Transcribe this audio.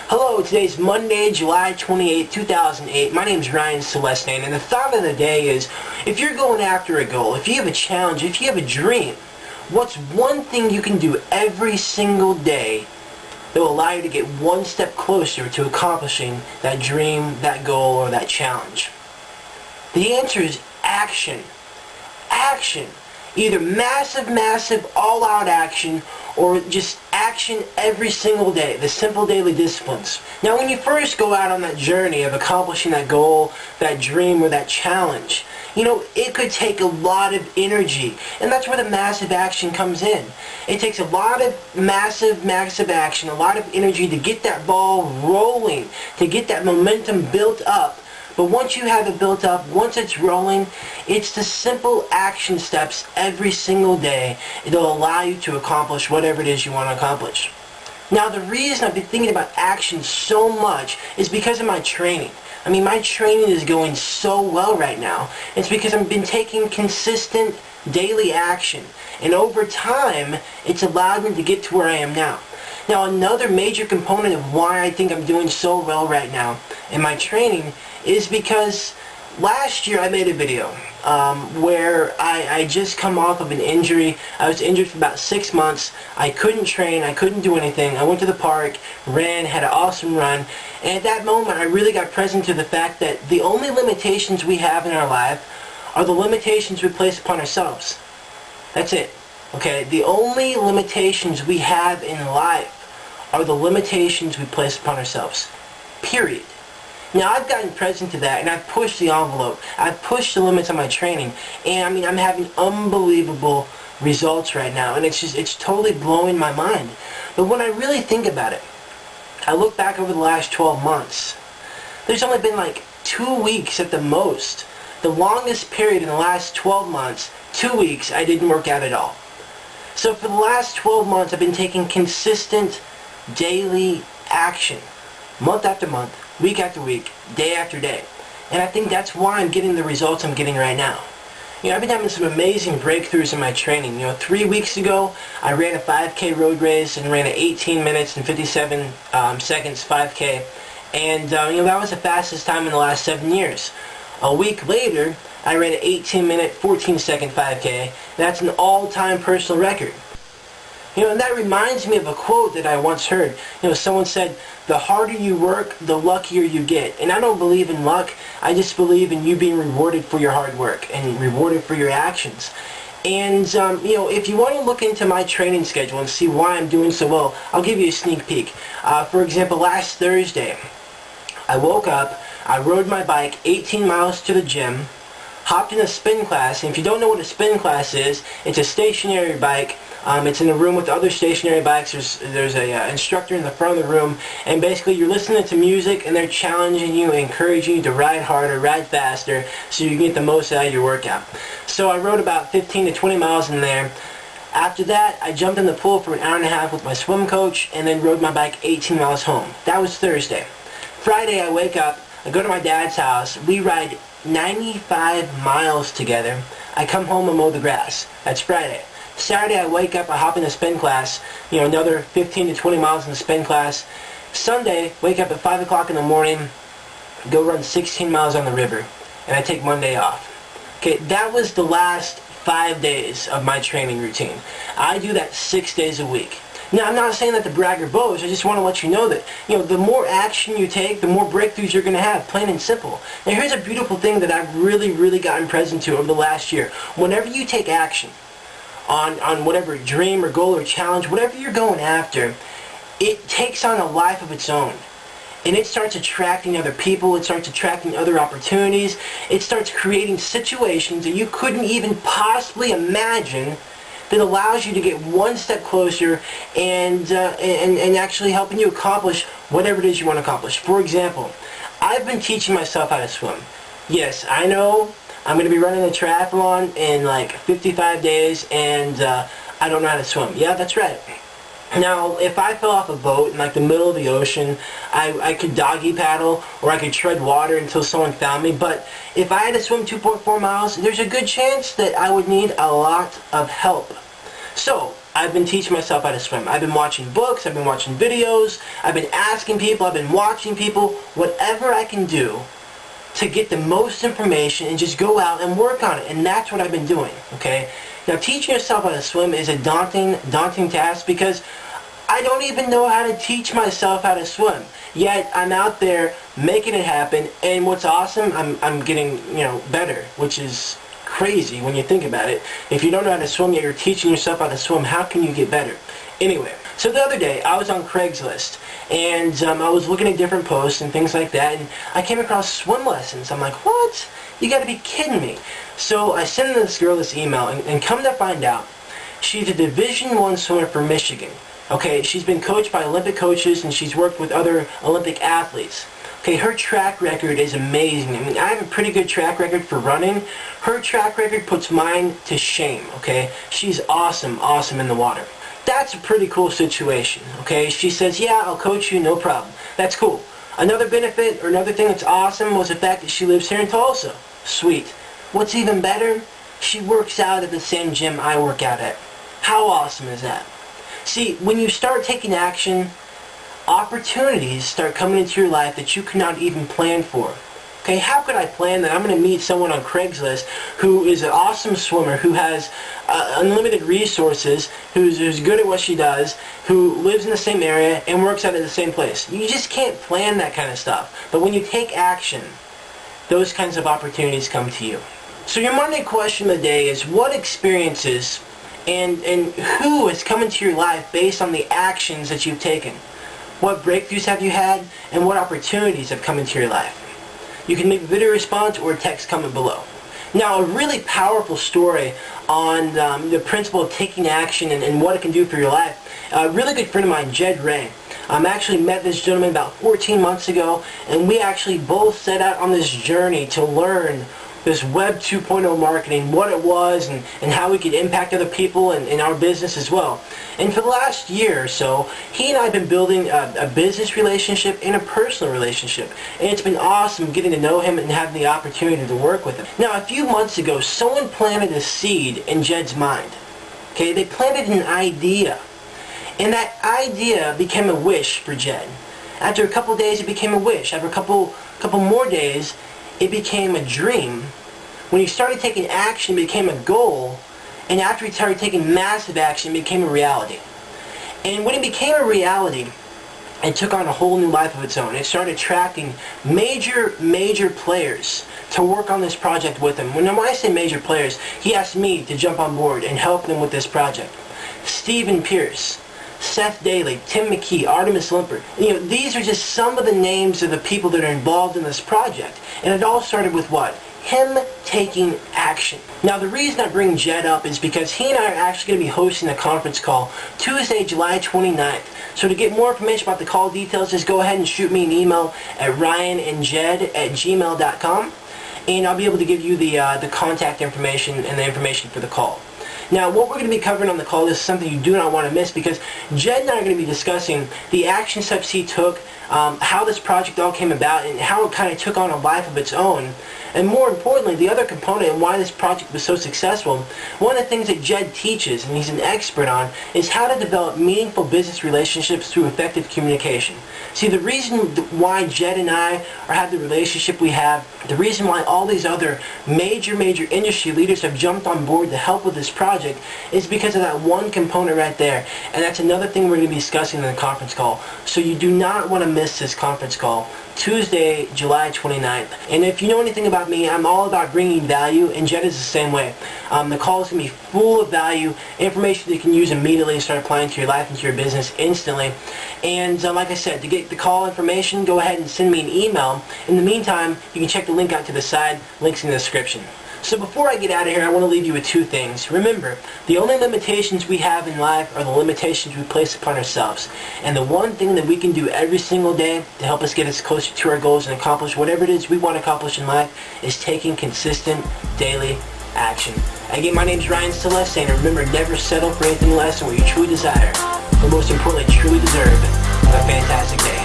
Hello, today's Monday, July 28, 2008. My name is Ryan Celestain, and the thought of the day is, if you're going after a goal, if you have a challenge, if you have a dream, what's one thing you can do every single day that will allow you to get one step closer to accomplishing that dream, that goal, or that challenge? The answer is action. Action. Either massive, all-out action, or just action every single day, the simple daily disciplines. Now, when you first go out on that journey of accomplishing that goal, that dream, or that challenge, it could take a lot of energy, and that's where the massive action comes in. It takes a lot of massive action, a lot of energy to get that ball rolling, to get that momentum built up. But once you have it built up, once it's rolling, it's the simple action steps every single day that'll allow you to accomplish whatever it is you want to accomplish. Now, the reason I've been thinking about action so much is because of my training. I mean, my training is going so well right now. It's because I've been taking consistent daily action. And over time, it's allowed me to get to where I am now. Now, another major component of why I think I'm doing so well right now in my training is because last year I made a video where I just come off of an injury. I was injured for about 6 months. I couldn't train. I couldn't do anything. I went to the park, ran, had an awesome run, and at that moment I really got present to the fact that the only limitations we have in our life are the limitations we place upon ourselves. That's it. Okay? The only limitations we have in life are the limitations we place upon ourselves. Period. Now, I've gotten present to that, and I've pushed the envelope. I've pushed the limits on my training, and I mean, I'm having unbelievable results right now, and it's totally blowing my mind. But when I really think about it, I look back over the last 12 months, there's only been like 2 weeks at the most. The longest period in the last 12 months, 2 weeks, I didn't work out at all. So for the last 12 months, I've been taking consistent daily action, month after month, week after week, day after day. And I think that's why I'm getting the results I'm getting right now. I've been having some amazing breakthroughs in my training. 3 weeks ago, I ran a 5K road race and ran an 18 minutes and 57 seconds 5K. And, that was the fastest time in the last 7 years. A week later, I ran an 18-minute, 14-second 5K. That's an all-time personal record. And that reminds me of a quote that I once heard. Someone said, the harder you work, the luckier you get. And I don't believe in luck. I just believe in you being rewarded for your hard work and rewarded for your actions. And, if you want to look into my training schedule and see why I'm doing so well, I'll give you a sneak peek. For example, last Thursday, I woke up, I rode my bike 18 miles to the gym, hopped in a spin class, and if you don't know what a spin class is, it's a stationary bike. It's in a room with other stationary bikes. There's a instructor in the front of the room, and basically you're listening to music and they're challenging you, encouraging you to ride harder, ride faster, so you can get the most out of your workout. So I rode about 15 to 20 miles in there. After that, I jumped in the pool for an hour and a half with my swim coach, and then rode my bike 18 miles home. That was Thursday. Friday, I wake up, I go to my dad's house, we ride 95 miles together. I come home and mow the grass. That's Friday. Saturday, I wake up, I hop in the spin class, another 15 to 20 miles in the spin class. Sunday, wake up at 5 o'clock in the morning, go run 16 miles on the river, and I take Monday off. Okay, that was the last 5 days of my training routine. I do that 6 days a week. Now, I'm not saying that to brag or boast. I just want to let you know that, the more action you take, the more breakthroughs you're going to have, plain and simple. Now, here's a beautiful thing that I've really gotten present to over the last year. Whenever you take action on whatever dream or goal or challenge, whatever you're going after, it takes on a life of its own. And it starts attracting other people, it starts attracting other opportunities, it starts creating situations that you couldn't even possibly imagine that allows you to get one step closer and actually helping you accomplish whatever it is you want to accomplish. For example, I've been teaching myself how to swim. Yes, I know I'm going to be running a triathlon in like 55 days, and I don't know how to swim. Yeah, that's right. Now, if I fell off a boat in like the middle of the ocean, I could doggy paddle, or I could tread water until someone found me. But if I had to swim 2.4 miles, there's a good chance that I would need a lot of help. So I've been teaching myself how to swim. I've been watching books, I've been watching videos, I've been asking people, I've been watching people, whatever I can do to get the most information and just go out and work on it. And that's what I've been doing, okay? Now, teaching yourself how to swim is a daunting task because I don't even know how to teach myself how to swim. Yet, I'm out there making it happen, and what's awesome, I'm getting, better, which is crazy when you think about it. If you don't know how to swim yet you're teaching yourself how to swim, how can you get better? Anyway, so the other day I was on Craigslist and I was looking at different posts and things like that, and I came across swim lessons. I'm like, what? You gotta be kidding me. So I sent this girl this email, and come to find out, she's a Division I swimmer for Michigan. Okay, she's been coached by Olympic coaches and she's worked with other Olympic athletes. Okay, her track record is amazing. I mean, I have a pretty good track record for running. Her track record puts mine to shame, okay? She's awesome in the water. That's a pretty cool situation, okay? She says, yeah, I'll coach you, no problem. That's cool. Another benefit, or another thing that's awesome, was the fact that she lives here in Tulsa. Sweet. What's even better? She works out at the same gym I work out at. How awesome is that? See, when you start taking action, opportunities start coming into your life that you could not even plan for. Okay, how could I plan that I'm going to meet someone on Craigslist who is an awesome swimmer, who has unlimited resources, who's good at what she does, who lives in the same area and works out at the same place? You just can't plan that kind of stuff. But when you take action, those kinds of opportunities come to you. So your Monday question of the day is, what experiences and who has come into your life based on the actions that you've taken? What breakthroughs have you had, and what opportunities have come into your life? You can leave a video response or a text comment below. Now, a really powerful story on the principle of taking action and what it can do for your life. A really good friend of mine, Reay. I actually met this gentleman about 14 months ago, and we actually both set out on this journey to learn this Web 2.0 marketing, what it was, and how we could impact other people and in our business as well. And for the last year or so, he and I have been building a business relationship and a personal relationship. And it's been awesome getting to know him and having the opportunity to work with him. Now, a few months ago, someone planted a seed in Jed's mind. Okay, they planted an idea. And that idea became a wish for Jed. After a couple days, it became a wish. After a couple more days, it became a dream. When he started taking action, it became a goal. And after he started taking massive action, it became a reality. And when it became a reality, it took on a whole new life of its own. It started attracting major players to work on this project with him. When I say major players, he asked me to jump on board and help them with this project. Peirce, Seth Daley, Tim McKee, Artemis Limpert. These are just some of the names of the people that are involved in this project. And it all started with what? Him taking action. Now, the reason I bring Jed up is because he and I are actually going to be hosting a conference call Tuesday, July 29th. So to get more information about the call details, just go ahead and shoot me an email at RyanAndJed@gmail.com, and I'll be able to give you the contact information and the information for the call. Now, what we're going to be covering on the call is something you do not want to miss, because Jed and I are going to be discussing the action steps he took, how this project all came about, and how it kind of took on a life of its own. And more importantly, the other component and why this project was so successful, one of the things that Jed teaches, and he's an expert on, is how to develop meaningful business relationships through effective communication. See, the reason why Jed and I have the relationship we have, the reason why all these other major industry leaders have jumped on board to help with this project, is because of that one component right there. And that's another thing we're going to be discussing in the conference call. So you do not want to miss this conference call, Tuesday, July 29th. And if you know anything about me, I'm all about bringing value, and Jed is the same way. The call is going to be full of value, information that you can use immediately and start applying to your life and to your business instantly. And like I said, to get the call information, go ahead and send me an email. In the meantime, you can check the link out to the side, links in the description. So before I get out of here, I want to leave you with two things. Remember, the only limitations we have in life are the limitations we place upon ourselves. And the one thing that we can do every single day to help us get us closer to our goals and accomplish whatever it is we want to accomplish in life is taking consistent daily action. Again, my name is Celestain, and remember, never settle for anything less than what you truly desire, but most importantly, truly deserve. Have a fantastic day.